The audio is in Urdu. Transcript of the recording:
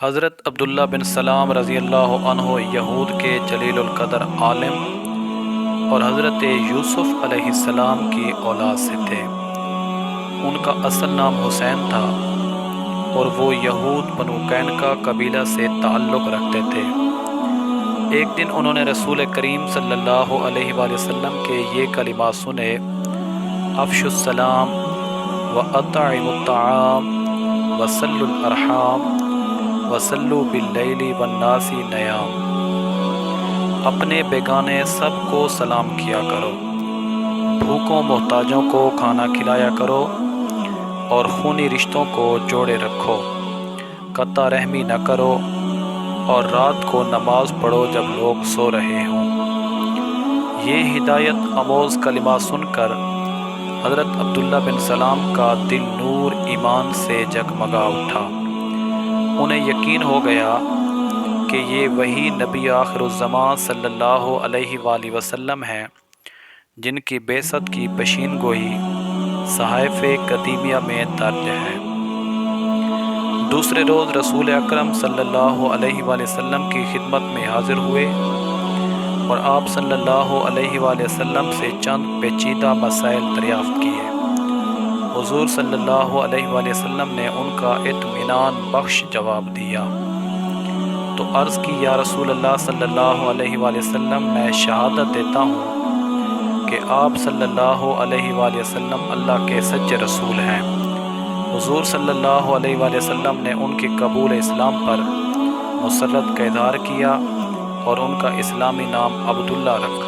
حضرت عبداللہ بن سلام رضی اللہ عنہ یہود کے جلیل القدر عالم اور حضرت یوسف علیہ السلام کی اولاد سے تھے۔ ان کا اصل نام حسین تھا اور وہ یہود بنو قینقاع قبیلہ سے تعلق رکھتے تھے۔ ایک دن انہوں نے رسول کریم صلی اللہ علیہ وآلہ وسلم کے یہ کلمات سنے: افشوا السلام واطعموا الطعام وصلوا الارحام وصلوا باللیل والناس نیام۔ اپنے بیگانے سب کو سلام کیا کرو، بھوکوں محتاجوں کو کھانا کھلایا کرو اور خونی رشتوں کو جوڑے رکھو، قطع رحمی نہ کرو اور رات کو نماز پڑھو جب لوگ سو رہے ہوں۔ یہ ہدایت آموز کلمات سن کر حضرت عبداللہ بن سلام کا دل نور ایمان سے جگمگا اٹھا۔ انہیں یقین ہو گیا کہ یہ وہی نبی آخر الزمان صلی اللہ علیہ وآلہ وسلم ہیں جن کی بعثت کی پیشین گوئی صحائف قدیمیہ میں درج ہے۔ دوسرے روز رسول اکرم صلی اللہ علیہ وآلہ وسلم کی خدمت میں حاضر ہوئے اور آپ صلی اللہ علیہ وآلہ وسلم سے چند پیچیدہ مسائل دریافت کیے۔ حضور صلی اللہ علیہ وآلہ وسلم نے ان کا اطمینان بخش جواب دیا تو عرض کی: یا رسول اللہ صلی اللہ علیہ وآلہ وسلم، میں شہادت دیتا ہوں کہ آپ صلی اللہ علیہ وآلہ وسلم اللہ کے سچے رسول ہیں۔ حضور صلی اللہ علیہ وآلہ وسلم نے ان کے قبول اسلام پر مسرت کا اظہار کیا اور ان کا اسلامی نام عبداللہ رکھا۔